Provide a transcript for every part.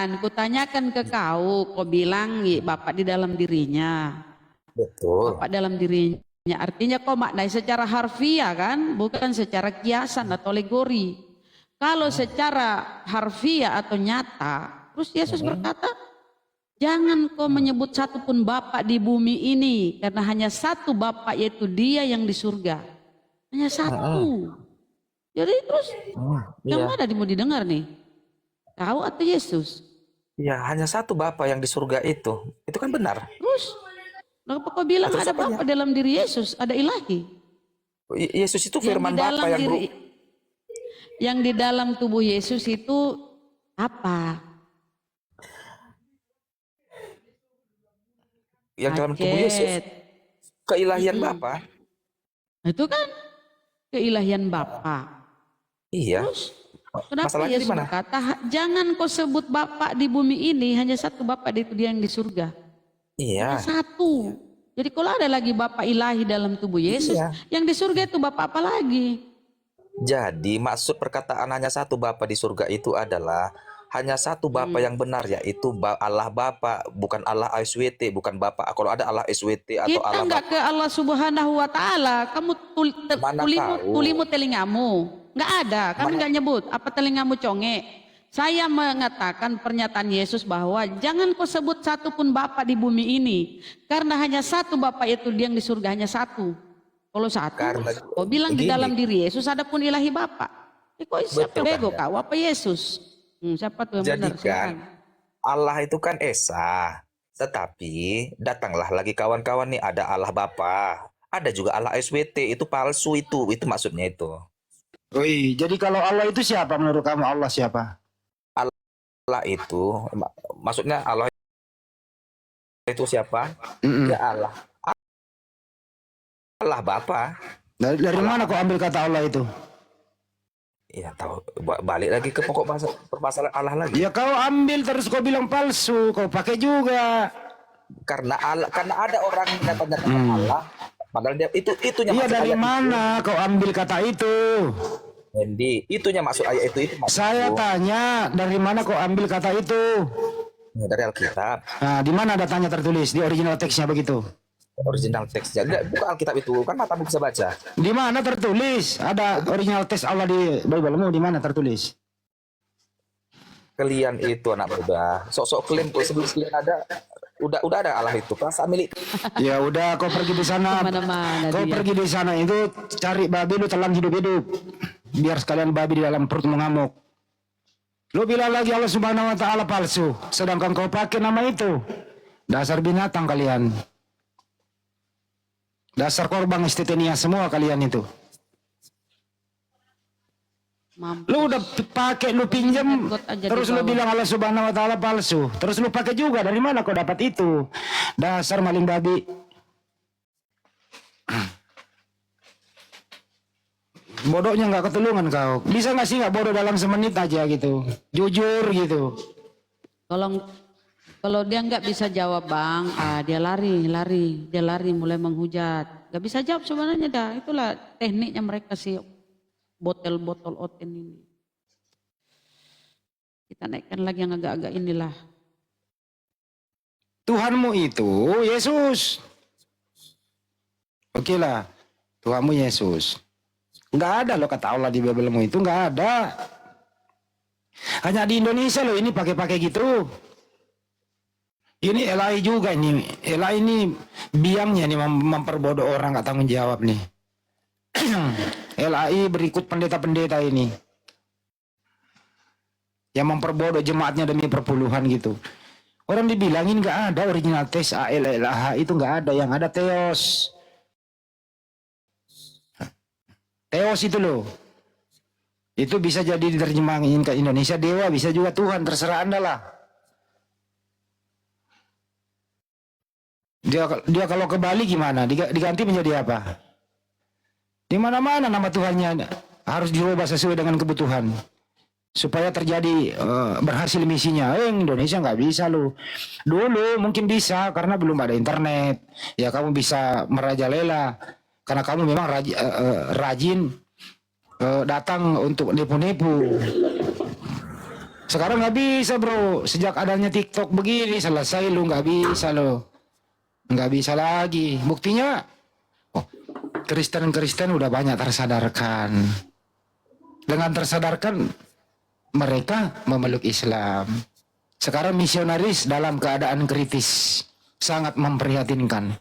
Bukan, kutanyakan ke kau bilang Bapak di dalam dirinya. Betul. Bapak dalam dirinya. Artinya kau maknai secara harfiah kan, bukan secara kiasan atau alegori. Kalau secara harfiah atau nyata, terus Yesus berkata, jangan kau menyebut satupun Bapak di bumi ini, karena hanya satu Bapak, yaitu Dia yang di surga. Hanya satu. Jadi terus yang mana mau didengar nih? Kau atau Yesus? Ya, hanya satu Bapa yang di surga itu. Itu kan benar. Terus, kenapa kau bilang ada Bapa dalam diri Yesus? Ada ilahi. Yesus itu firman Bapa yang di dalam tubuh Yesus itu apa? Yang dalam tubuh Yesus, keilahian Bapa. Itu kan keilahian Bapa. Iya. Terus, kenapa Yesus berkata, jangan kau sebut Bapa di bumi ini, hanya satu Bapa, itu Dia yang di surga. Iya. Hanya satu. Jadi kalau ada lagi Bapa ilahi dalam tubuh Yesus, yang di surga itu Bapa apa lagi? Jadi maksud perkataan hanya satu Bapa di surga itu adalah hanya satu Bapa yang benar, yaitu Allah Bapa, bukan Allah SWT, bukan Bapa. Kalau ada Allah SWT atau kita Allah enggak ke Allah Subhanahu wa Ta'ala. Kamu tulimu telingamu. Enggak ada, kami enggak nyebut. Apa telingamu conge? Saya mengatakan pernyataan Yesus bahwa jangan kau sebut satupun Bapa di bumi ini, karena hanya satu Bapa, yaitu Dia yang di surga, hanya satu. Kalau satu, kau bilang di dalam diri Yesus ada pun ilahi Bapa. Kok siapa bego kau? Apa Yesus? Siapa tuh yang benar? Kan Allah itu kan Esa, tetapi datanglah lagi kawan-kawan nih, ada Allah Bapa, ada juga Allah SWT, itu palsu itu maksudnya itu. Wih, jadi kalau Allah itu siapa menurut kamu? Allah siapa? Allah itu maksudnya Allah itu siapa? Ya Allah. Allah Bapa. Dari mana kau ambil kata Allah itu? Ya tahu, balik lagi ke pokok permasalahan Allah lagi. Ya kau ambil terus kau bilang palsu, kau pakai juga. Karena ada orang yang nyatakan Allah, padahal dia itunya. Iya, dari mana kau ambil kata itu? Jadi itunya maksud ayat itu. Saya tanya, dari mana kau ambil kata itu? Ya, dari Alkitab. Nah, di mana datanya tertulis? Di original teksnya begitu? Original teksnya, bukan Alkitab itu, kan matamu bisa baca. Di mana tertulis? Ada original teks Allah di Bible-mu, di mana tertulis? Kalian itu anak muda, sok-sok klaim kok sebelum kalian ada, udah ada Allah itu, pas milik. Ya udah, kau pergi di sana. Kau pergi di sana itu cari babi, lu telan hidup-hidup. Biar sekalian babi di dalam perut mengamuk. Lu bilang lagi Allah Subhanahu wa Ta'ala palsu, sedangkan kau pakai nama itu. Dasar binatang kalian. Dasar korban estetenia semua kalian itu. Mampus. Lu udah pakai, lu pinjam, terus lu bilang Allah Subhanahu wa Ta'ala palsu. Terus lu pakai juga, dari mana kau dapat itu? Dasar maling babi. Bodohnya nggak ketulungan kau. Bisa nggak sih nggak bodoh dalam semenit aja gitu, jujur gitu. Kalau dia nggak bisa jawab bang, dia lari mulai menghujat. Nggak bisa jawab sebenarnya dah. Itulah tekniknya mereka sih, botol oten ini. Kita naikkan lagi yang agak-agak inilah. Tuhanmu itu Yesus. Oke lah, Tuhanmu Yesus. Nggak ada loh kata Allah di Bible-mu itu, nggak ada. Hanya di Indonesia loh ini pakai gitu. Ini LAI juga ini. LAI ini biangnya nih memperbodoh orang, nggak tanggung jawab nih. LAI berikut pendeta-pendeta ini yang memperbodoh jemaatnya demi perpuluhan gitu. Orang dibilangin nggak ada original tes ALLAH itu, nggak ada, yang ada Theos. Theos itu loh. Itu bisa jadi diterjemahin ke Indonesia dewa, bisa juga Tuhan, terserah Anda lah. Dia kalau ke Bali gimana? Diganti menjadi apa? Di mana-mana nama Tuhannya harus dirubah sesuai dengan kebutuhan. Supaya terjadi berhasil misinya. Indonesia nggak bisa loh. Dulu mungkin bisa karena belum ada internet. Ya kamu bisa merajalela. Karena kamu memang rajin datang untuk nipu-nipu. Sekarang nggak bisa bro, sejak adanya TikTok begini selesai lu nggak bisa lo, nggak bisa lagi. Buktinya, oh, Kristen udah banyak tersadarkan. Dengan tersadarkan mereka memeluk Islam. Sekarang misionaris dalam keadaan kritis, sangat memprihatinkan.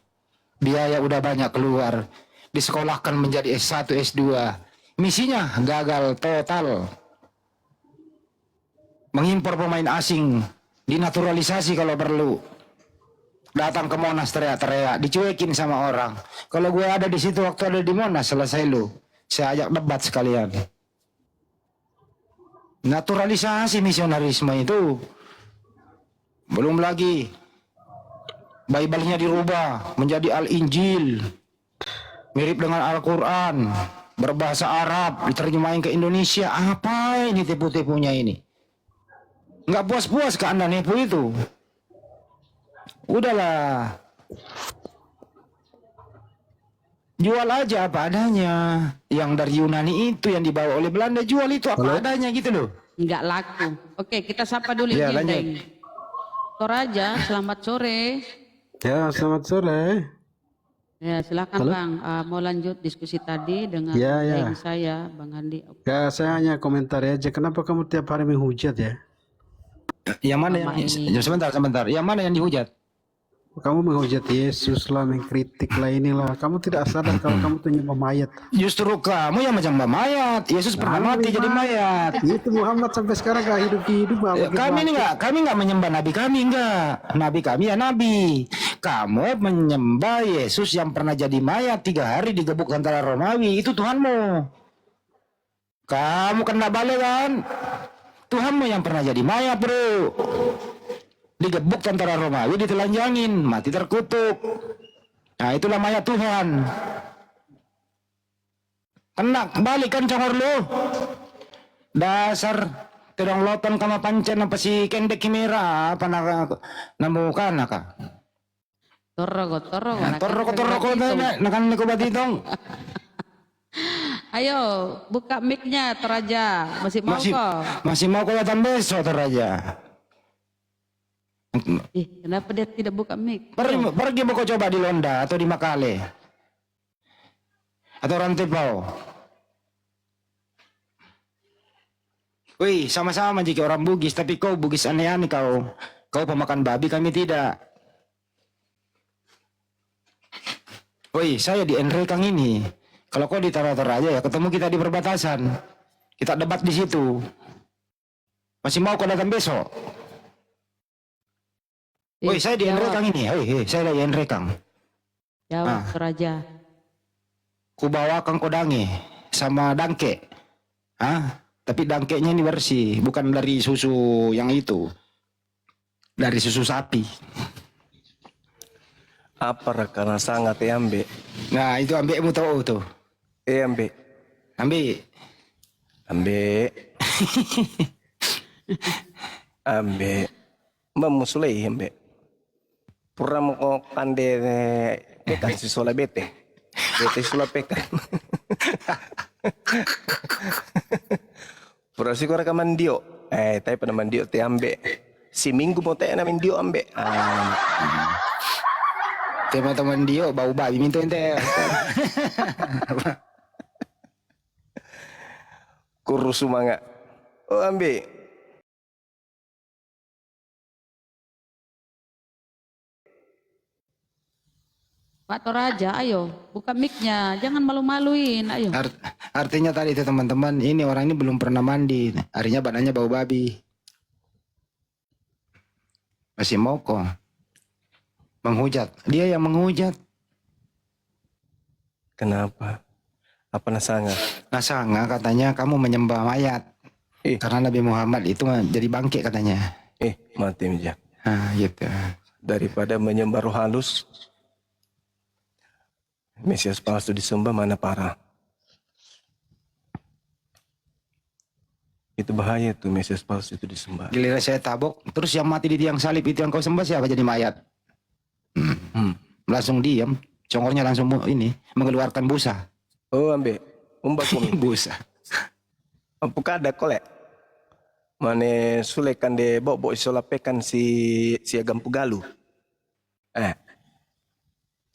Biaya udah banyak keluar, disekolahkan menjadi S1, S2. Misinya gagal total. Mengimpor pemain asing, dinaturalisasi kalau perlu. Datang ke Monas teriak-teriak, dicuekin sama orang. Kalau gue ada di situ waktu ada di Monas, selesai lu. Saya ajak debat sekalian. Naturalisasi misionarisme itu. Belum lagi Bible-nya dirubah menjadi Al-Injil. Mirip dengan Al-Quran. Berbahasa Arab, diterjemahin ke Indonesia. Apa ini tipu-tipunya ini? Nggak puas-puas ke Anda nipu itu. Udahlah. Jual aja apa adanya. Yang dari Yunani itu yang dibawa oleh Belanda, jual itu apa adanya gitu loh. Nggak laku. Oke, kita sapa dulu Ya, Gildeng. Toraja, selamat sore. Ya, selamat sore. Ya, silakan Halo? Bang. Mau lanjut diskusi tadi dengan Ya, ya. saya, Bang Andi. Ya, saya hanya komentar aja. Kenapa kamu tiap hari menghujat ya? Yang mana Sama yang ini. sebentar. Yang mana yang dihujat? Kamu menghujat Yesus lah, mengkritik lah inilah. Kamu tidak sadar kalau kamu tuh nyembah mayat. Justru kamu yang macam mayat. Yesus pernah mati jadi mayat. Itu Muhammad sampai sekarang gak hidup-hidup. Kami enggak menyembah nabi kami enggak. Nabi kami ya nabi. Kamu menyembah Yesus yang pernah jadi mayat 3 hari digebuk tentara Romawi. Itu Tuhanmu. Kamu kena balik kan? Tuhanmu yang pernah jadi mayat bro. Digebuk tentara Romawi, ditelanjangin, mati terkutuk. Nah itulah mayat Tuhan. Kena balik kan congor lu. Dasar terong loton kama pancen apa si kendek kimera apa namukan naka. Torogo. Toroko nakan ko batitong. Ayo, buka mic-nya Toraja. Masih mau kok? Masih mau ko datang besok Toraja. Kenapa dia tidak buka mic? Pergi mau coba di Londa atau di Makale atau Rantepao. Wih, sama-sama jika orang Bugis, tapi kau Bugis aneh-aneh kau. Kau pemakan babi, kami tidak. Wih, saya di Enrekang ini. Kalau kau di Toraja ya ketemu kita di perbatasan. Kita debat di situ. Masih mau kau datang besok? Woi, saya di Enrekang ini. Hei, saya di Enrekang. Jawab Toraja. Ku bawa kang kodange sama dangke. Tapi dangkenya ini bersih, bukan dari susu yang itu. Dari susu sapi. Apa karena sangat ya ambe? Nah, itu ambekmu tahu tuh. Ambe. Ambe. Ambe. Mbak musulai ambe. Pura mo kande pekan si sola bete. Bete sola pekan. Pura si kora mandio. Tapi pada mandio te ambe. Si minggu mo te na mandio ambe. Teman-teman dia bau babi minta ente. Kurus manga. Oh ambe. Pak Toraja, ayo buka mic-nya, jangan malu-maluin, ayo. Artinya tadi itu teman-teman, ini orang ini belum pernah mandi. Harinya badannya bau babi. Masih mau kok. Menghujat. Dia yang menghujat. Kenapa? Apa nasanga? Nasanga katanya kamu menyembah mayat. Karena Nabi Muhammad itu jadi bangke katanya. Mati aja. Gitu. Daripada menyembah roh halus, Mesias palsu disembah mana parah. Itu bahaya tuh Mesias palsu itu disembah. Giliran saya tabok, terus yang mati di tiang salib itu yang kau sembah siapa jadi mayat? Langsung diam, congornya langsung ini mengeluarkan busa. Oh ambe, umbak kumi. Busa. Apakah ada kolek? Mane sule kande bobo isola pekan si agam pugalu.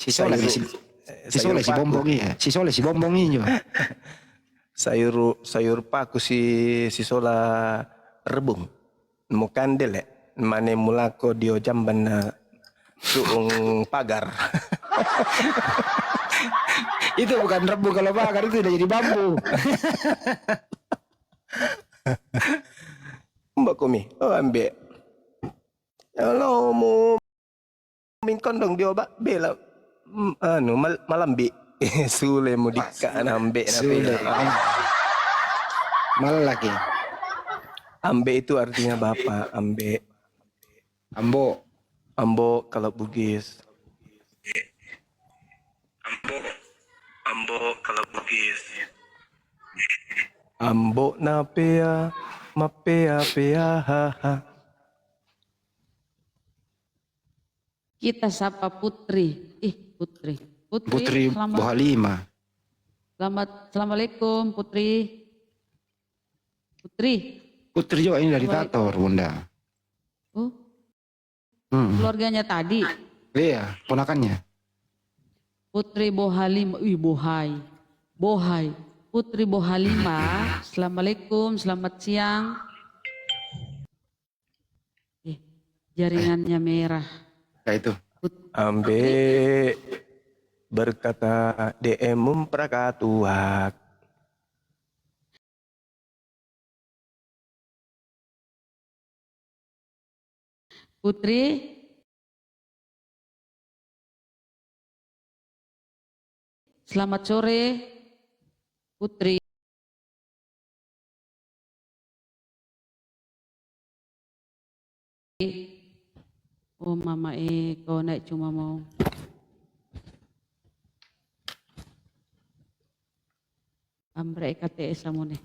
Si Soleh si Soleh si paku. Bombong iya. Si Soleh si Bombong ini juga. Sayur paku si sola rebung. Mo kandel mane mulako dio jamban na suung pagar. Itu bukan rebu kalau bakar, itu udah jadi bambu. Mbak Kumi, ambek. Kalau mau mingkon dong dia bak bela malambi. Sule mudika ambek Sudah. Malah lagi. Ambek itu artinya bapak, ambek. Ambo. Ambo kalau Bugis. Ambo kalau Bugis. Ambo na pea, mapea pea ha ha. Kita sapa Putri. Putri. Putri Selamat. Bohalima. Assalamualaikum Putri. Putri. Putri juga ini dari Tator, Bunda. Oh, keluarganya tadi. Iya, ponakannya. Putri Bohalima. Bohai. Putri Bohalima. Assalamualaikum, selamat siang. Jaringannya merah. Ya itu. Ambek berkata DM memprakatuak. Putri. Selamat sore. Putri. Oh mama kau naik cuma mau ambre KTS kamu nih.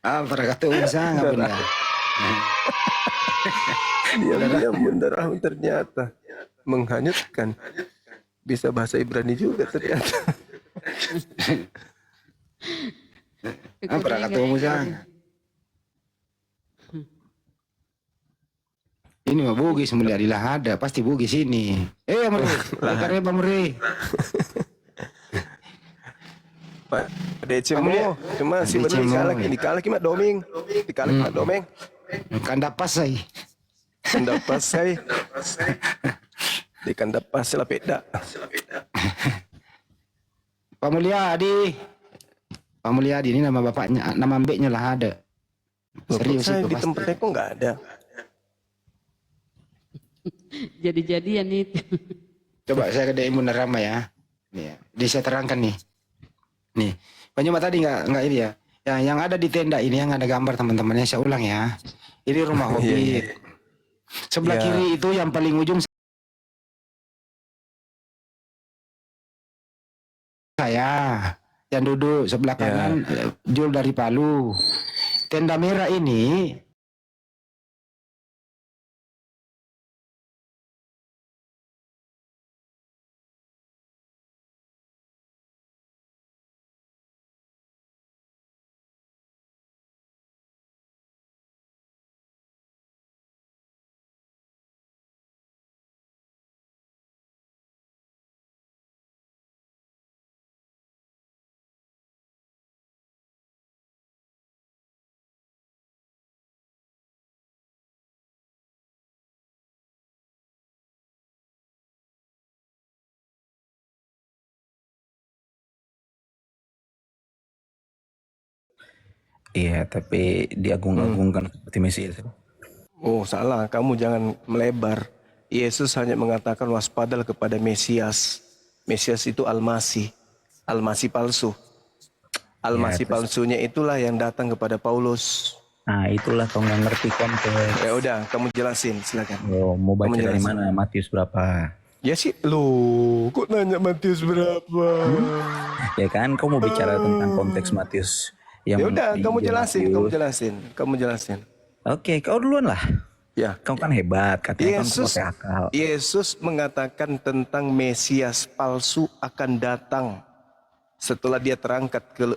Berkata usaha nggak Bunda. Diam-diam Bunda Rahma ternyata menghanyutkan. Bisa bahasa Ibrani juga ternyata. Berkata usaha. Ini mah Bugis mulia di Lahada, pasti Bugis ini. Meri, karya Bang Meri. Pak DC mo, cuma si benar dikalaki mak doming. Dikalaki mak doming. Kandapas saya. Kandapas saya. Di kandapas lah peda. Pak Mulyadi. Pak Mulyadi ini nama bapaknya, nama mbeknya Lahada. Serius Saya itu di pasti. tempatnya kok nggak ada. Jadi-jadian itu. Coba saya ke DM Bunda Rama ya. Nih, saya terangkan nih. Nih, Pak Nyuma tadi nggak ini ya. Yang ada di tenda ini yang ada gambar teman-temannya, saya ulang ya. Ini rumah Hobbit. Sebelah kiri itu yang paling ujung saya. Yang duduk sebelah kanan Jul dari Palu. Tenda merah ini Iya, tapi diagung-agungkan seperti Mesias. Oh salah, kamu jangan melebar. Yesus hanya mengatakan waspadalah kepada Mesias. Mesias itu Al-Masih. Al-Masih palsu. Al-Masih palsunya itulah yang datang kepada Paulus. Nah, itulah kau nggak ngerti konteks. Ya udah, kamu jelasin, silakan. Oh, mau baca Kamu dari jelasin. mana? Matius berapa? Ya sih, loh, kok nanya Matius berapa? Ya kan, kau mau bicara tentang konteks Matius. Ya udah, di kamu Injil jelasin, Matius. kamu jelasin. Oke, kau duluan lah. Ya. Kau kan hebat, katanya kau pakai akal. Yesus mengatakan tentang Mesias palsu akan datang setelah dia terangkat ke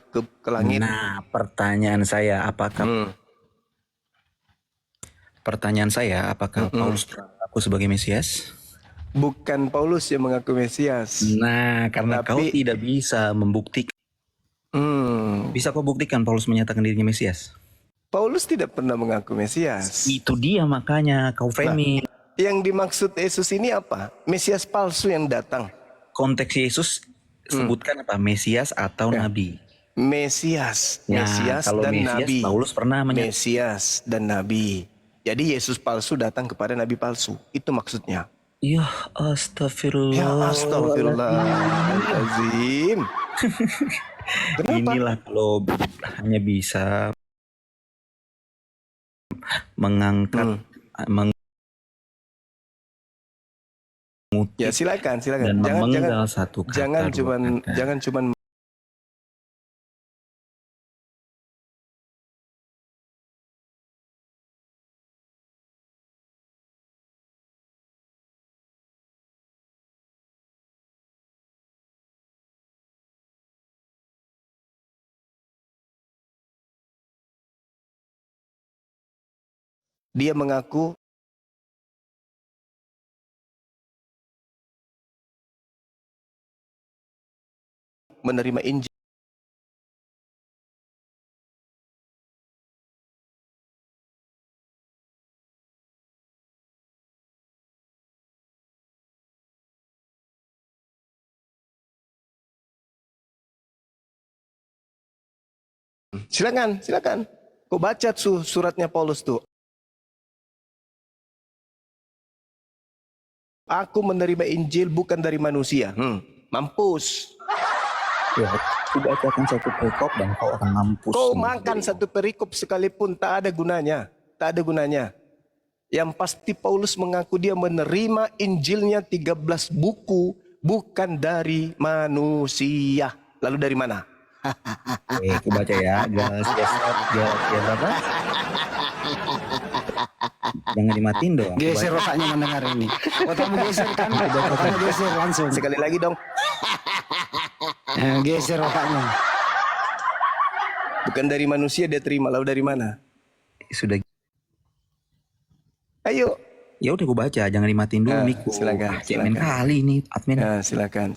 langit. Nah, pertanyaan saya apakah Paulus pernah mengaku sebagai Mesias? Bukan Paulus yang mengaku Mesias. Nah, karena kau Tapi- tidak bisa membuktikan. Hmm. Bisa kau buktikan Paulus menyatakan dirinya Mesias? Paulus tidak pernah mengaku Mesias. Itu dia makanya kau framing. Yang dimaksud Yesus ini apa? Mesias palsu yang datang. Konteks Yesus sebutkan apa? Mesias atau Nabi? Mesias, Nah, Mesias kalau dan Mesias, Nabi. Paulus pernah menyatakan. Mesias dan Nabi. Jadi Yesus palsu datang kepada Nabi palsu. Itu maksudnya. Ya astagfirullah. Ya astagfirullahaladzim. Kenapa? Inilah kalau hanya bisa mengangkat, mengutip Ya silakan. dan memenggal satu kata. Jangan dua kata. cuman dia mengaku menerima Injil. Silakan. Kau baca suratnya Paulus tuh. Aku menerima Injil bukan dari manusia. Mampus. Ya, aku bacakan satu perikop dan kau akan mampus. Kau semua makan dirimu. satu perikop sekalipun tak ada gunanya. Tak ada gunanya. Yang pasti Paulus mengaku dia menerima Injilnya 13 buku bukan dari manusia. Lalu dari mana? Aku baca ya. Galatia berapa? Jangan dimatiin dong. Aku Geser otaknya mendengar ini. Otakmu geser kan? Otaknya geser langsung. Sekali lagi dong. Geser otaknya. Bukan dari manusia dia terima. Lalu dari mana? Sudah. Ayo. Ya udah aku baca, jangan dimatiin dulu Miko. Silakan. Cemen kali ini admin. Nah, silakan.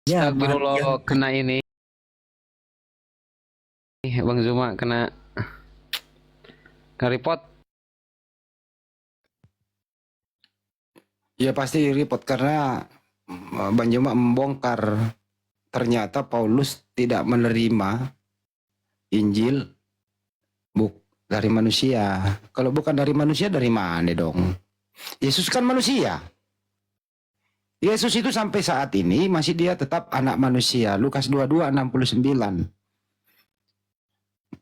Ya, Astagfirullah, kena ini. Bang Zuma kena report. Ya pasti repot karena Bang Juma membongkar ternyata Paulus tidak menerima Injil dari manusia. Kalau bukan dari manusia dari mana dong? Yesus kan manusia. Yesus itu sampai saat ini masih dia tetap anak manusia. Lukas 22:69.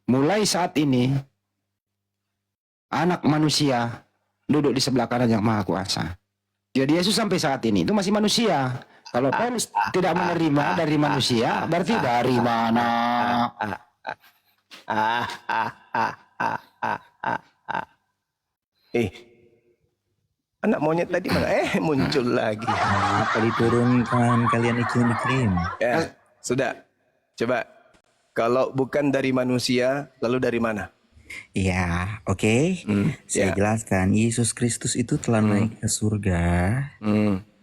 Mulai saat ini anak manusia duduk di sebelah kanan yang maha kuasa. Jadi Yesus sampai saat ini itu masih manusia. Kalau Paulus tidak menerima dari manusia, berarti dari mana? Anak monyet tadi mana? Muncul lagi. Apa diturunkan kalian iklim-iklim? Ya, sudah. Coba. Kalau bukan dari manusia, lalu dari mana? Ya, oke. Saya jelaskan. Yesus Kristus itu telah naik ke surga.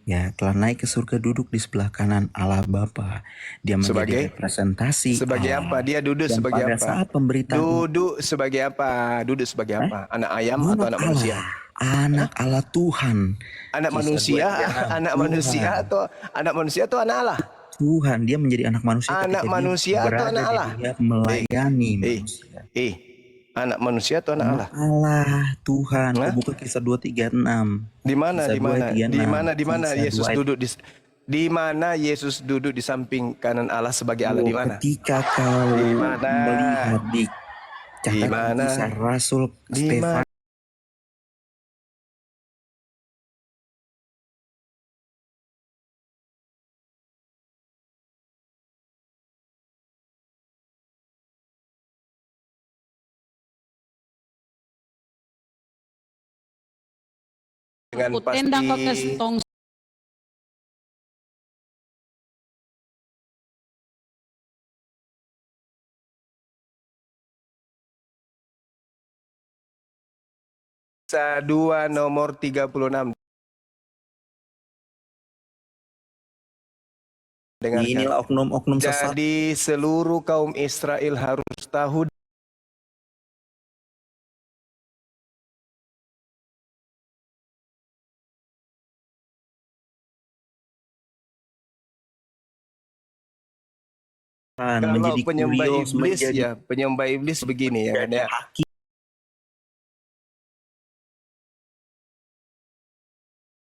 Ya, telah naik ke surga, duduk di sebelah kanan Allah Bapa. Dia menjadi Sebagai? representasi Sebagai Allah. apa? Dia duduk Dan sebagai pada apa? saat pemberitaan Duduk sebagai apa? Duduk sebagai apa? Anak ayam atau anak manusia? Anak Allah Tuhan. Anak Kisah manusia, 2:36. anak manusia atau anak Allah? Tuhan, dia menjadi anak manusia. Anak ketika manusia dia atau berada anak di Allah? dunia melayani Eh, manusia. anak manusia atau anak Allah? Allah Tuhan. Hah? Kau buka kisah 2:36. Di mana? Kisah Di mana? 2:36. Di mana Kisah Yesus 2 duduk di Di mana Yesus duduk di samping kanan Allah sebagai Allah? Di mana? Ketika kau Di mana? melihat di Di catatan mana? kisah Rasul Di Stefan, mana? Dengan Ku tendang kau ke pasti tong Kisah 2 nomor 36. Dengarkan. inilah oknum-oknum sesat Jadi seluruh kaum Israel harus tahu kalau menjadi penyembah kurios, iblis menjadi ya, penyembah iblis begini ya kan ya. hakim.